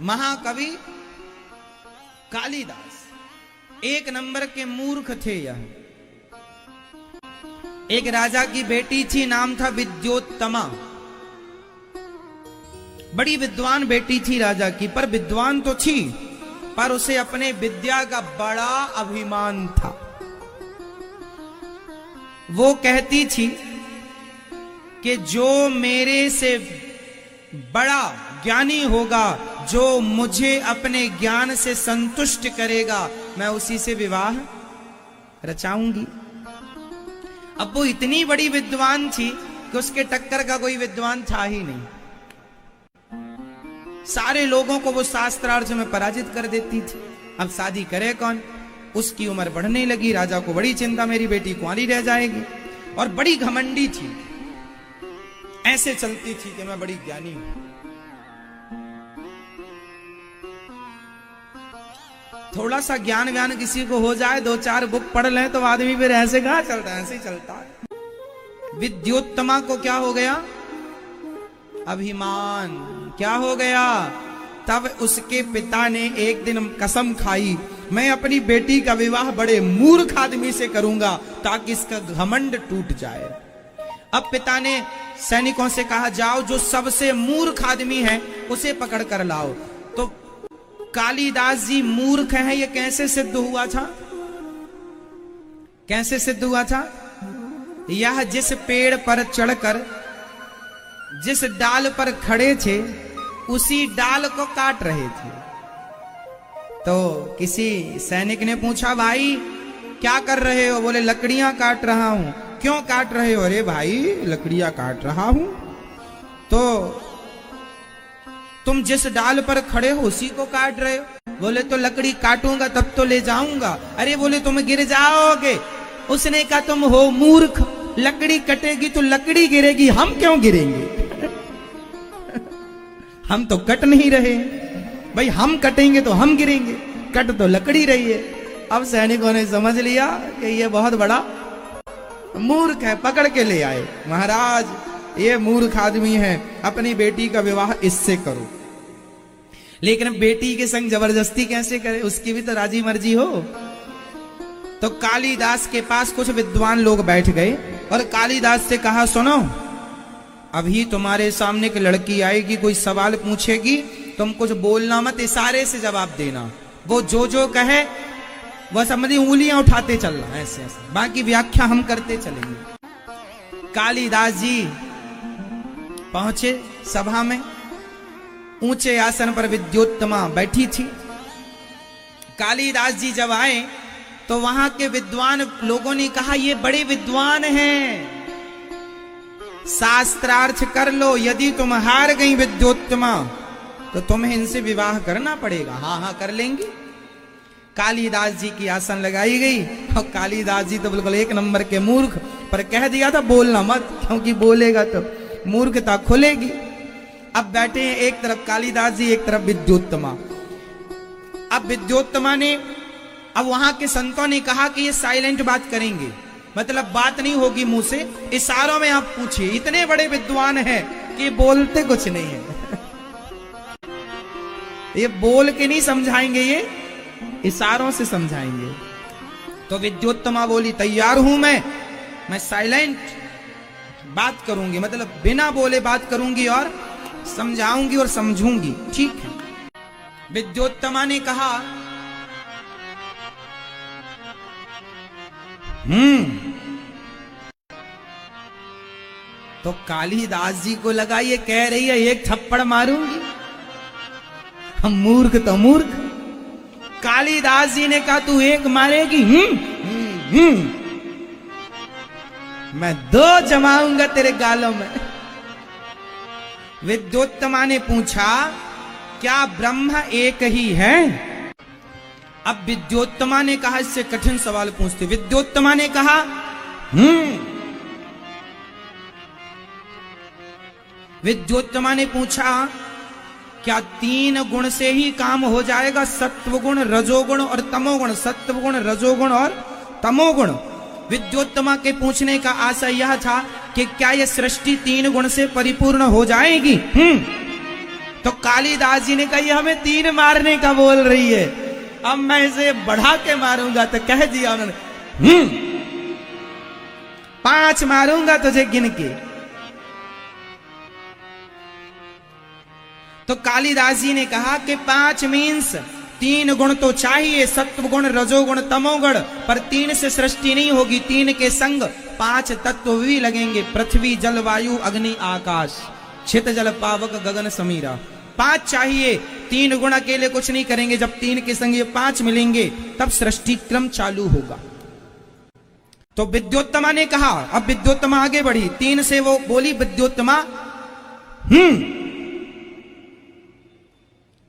महाकवि कालिदास एक नंबर के मूर्ख थे। यह एक राजा की बेटी थी, नाम था विद्योत्तमा। बड़ी विद्वान बेटी थी राजा की, पर विद्वान तो थी पर उसे अपने विद्या का बड़ा अभिमान था। वो कहती थी कि जो मेरे से बड़ा ज्ञानी होगा, जो मुझे अपने ज्ञान से संतुष्ट करेगा, मैं उसी से विवाह रचाऊंगी। अब वो इतनी बड़ी विद्वान थी कि उसके टक्कर का कोई विद्वान था ही नहीं। सारे लोगों को वो शास्त्रार्थ में पराजित कर देती थी। अब शादी करे कौन? उसकी उम्र बढ़ने लगी। राजा को बड़ी चिंता, मेरी बेटी कुंवारी रह जाएगी, और बड़ी घमंडी थी। ऐसे चलती थी कि मैं बड़ी ज्ञानी हूं। थोड़ा सा ज्ञान व्यान किसी को हो जाए, दो चार बुक पढ़ ले तो आदमी फिर ऐसे कहां चलता है, ऐसे ही चलता है। विद्योत्तमा को क्या हो गया? अभिमान। क्या हो गया? तब उसके पिता ने एक दिन कसम खाई, मैं अपनी बेटी का विवाह बड़े मूर्ख आदमी से करूंगा ताकि इसका घमंड टूट जाए। अब पिता ने सैनिकों से कहा, जाओ जो सबसे मूर्ख आदमी है उसे पकड़ कर लाओ। तो कालिदास जी मूर्ख हैं, ये कैसे सिद्ध हुआ था? कैसे सिद्ध हुआ था? यह जिस पेड़ पर चढ़कर जिस डाल पर खड़े थे उसी डाल को काट रहे थे। तो किसी सैनिक ने पूछा, भाई क्या कर रहे हो? बोले लकड़ियां काट रहा हूं। क्यों काट रहे हो? अरे भाई लकड़ियां काट रहा हूं। तो तुम जिस डाल पर खड़े हो उसी को काट रहे हो। बोले तो लकड़ी काटूंगा तब तो ले जाऊंगा। अरे बोले तुम गिर जाओगे। उसने कहा तुम हो मूर्ख, लकड़ी कटेगी तो लकड़ी गिरेगी, हम क्यों गिरेंगे? हम तो कट नहीं रहे भाई, हम कटेंगे तो हम गिरेंगे, कट तो लकड़ी रही है। अब सैनिकों ने समझ लिया कि ये बहुत बड़ा मूर्ख है, पकड़ के ले आए। महाराज ये मूर्ख आदमी है, अपनी बेटी का विवाह इससे करो। लेकिन बेटी के संग जबरदस्ती कैसे करे? उसकी भी तो राजी मर्जी हो। तो कालिदास के पास कुछ विद्वान लोग बैठ गए और कालिदास से कहा, सुनो अभी तुम्हारे सामने एक लड़की आएगी, कोई सवाल पूछेगी, तुम कुछ बोलना मत, इशारे से जवाब देना। वो जो कहे वह समझी उंगलियां उठाते चलना, ऐसे ऐसे, बाकी व्याख्या हम करते चलेंगे। कालिदास जी पहुंचे सभा में। ऊंचे आसन पर विद्योत्तमा बैठी थी। कालिदास जी जब आए तो वहां के विद्वान लोगों ने कहा, ये बड़े विद्वान हैं, शास्त्रार्थ कर लो। यदि तुम हार गई विद्योत्तमा तो तुम्हें इनसे विवाह करना पड़ेगा। हाँ हाँ कर लेंगे। कालिदास जी की आसन लगाई गई और कालिदास जी तो बिल्कुल एक नंबर के मूर्ख, पर कह दिया था बोलना मत, क्योंकि बोलेगा तो मूर्खता खुलेगी। अब बैठे हैं एक तरफ कालिदास जी, एक तरफ विद्योत्तमा। अब विद्योत्तमा ने, अब वहां के संतों ने कहा कि ये साइलेंट बात करेंगे, मतलब बात नहीं होगी मुंह से, इशारों में आप पूछिए। इतने बड़े विद्वान हैं कि बोलते कुछ नहीं है। ये बोल के नहीं समझाएंगे, ये इशारों से समझाएंगे। तो विद्योत्तमा बोली, तैयार हूं मैं साइलेंट बात करूंगी, मतलब बिना बोले बात करूंगी और समझाऊंगी और समझूंगी। ठीक है। विद्योत्तमा ने कहा, तो कालिदास जी को लगा ये कह रही है एक थप्पड़ मारूंगी, हम मूर्ख तो मूर्ख। कालिदास जी ने कहा, तू एक मारेगी? मैं दो जमाऊंगा तेरे गालों में। विद्योत्तमा ने पूछा, क्या ब्रह्म एक ही है? अब विद्योत्तमा ने कहा, इससे कठिन सवाल पूछते। विद्योत्तमा ने कहा, विद्योत्तमा ने पूछा, क्या 3 गुण से ही काम हो जाएगा? सत्व गुण, रजोगुण और तमोगुण। सत्व गुण, रजोगुण और तमोगुण। विद्योत्तमा के पूछने का आशय यह था कि क्या यह सृष्टि 3 गुण से परिपूर्ण हो जाएगी? तो कालिदास जी ने कहा ये हमें 3 मारने का बोल रही है, अब मैं इसे बढ़ा के मारूंगा। तो कह दिया उन्होंने 5 मारूंगा तुझे गिन के। तो कालिदास जी ने कहा कि 5 मीन्स 3 गुण तो चाहिए, सत्व गुण, रजोगुण, तमोगुण, पर 3 से सृष्टि नहीं होगी। 3 के संग 5 तत्व भी लगेंगे, पृथ्वी जल वायु अग्नि आकाश, छित जल पावक गगन समीरा। 5 चाहिए, 3 गुण अकेले कुछ नहीं करेंगे। जब 3 के संग ये 5 मिलेंगे तब सृष्टि क्रम चालू होगा। तो विद्योत्तमा ने कहा, अब विद्योत्तमा आगे बढ़ी, 3 से वो बोली विद्योत्तमा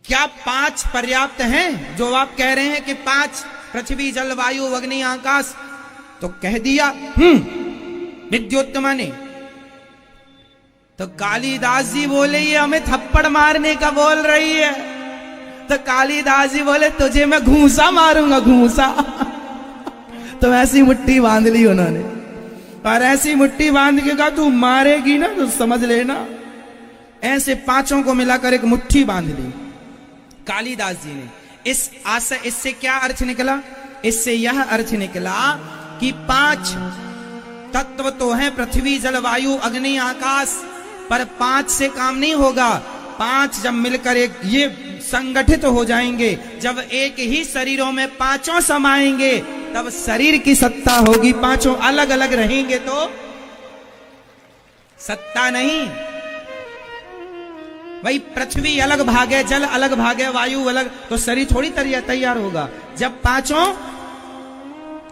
क्या 5 पर्याप्त हैं जो आप कह रहे हैं कि 5 पृथ्वी जल वायु अग्नि आकाश? तो कह दिया विद्योत्तमा ने। तो कालिदास जी बोले ये हमें थप्पड़ मारने का बोल रही है। तो कालिदास जी बोले तुझे मैं घूंसा मारूंगा, घूंसा। तो ऐसी मुट्ठी बांध ली उन्होंने, और ऐसी मुट्ठी बांध के कहा तू मारेगी ना तो समझ लेना। ऐसे 5 को मिलाकर एक मुट्ठी बांध ली कालिदास जी ने। इस आशय, इससे क्या अर्थ निकला? इससे यह अर्थ निकला कि 5 तत्व तो हैं, पृथ्वी जल वायु अग्नि आकाश, पर 5 से काम नहीं होगा। 5 जब मिलकर एक ये संगठित हो जाएंगे, जब एक ही शरीरों में 5 समाएंगे तब शरीर की सत्ता होगी। 5 अलग अलग रहेंगे तो सत्ता नहीं। भाई पृथ्वी अलग भागे, जल अलग भागे, वायु अलग, तो शरीर थोड़ी तैयार होगा। जब 5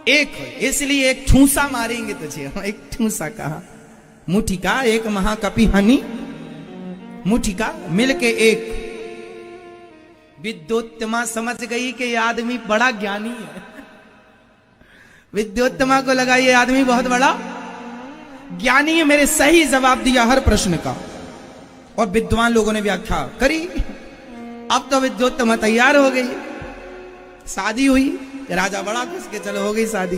एक, इसलिए एक ठूसा मारेंगे तुझे। एक ठूसा कहा, मुठिका एक महाकपि हनी, मुठिका मिलके एक। विद्योत्तमा समझ गई कि ये आदमी बड़ा ज्ञानी है। विद्योत्तमा को लगा ये आदमी बहुत बड़ा ज्ञानी है, मेरे सही जवाब दिया हर प्रश्न का। और विद्वान लोगों ने व्याख्या करी। अब तो विद्योत्तमा तैयार हो गई, शादी हुई, राजा बड़ा खुश के चलो हो गई शादी।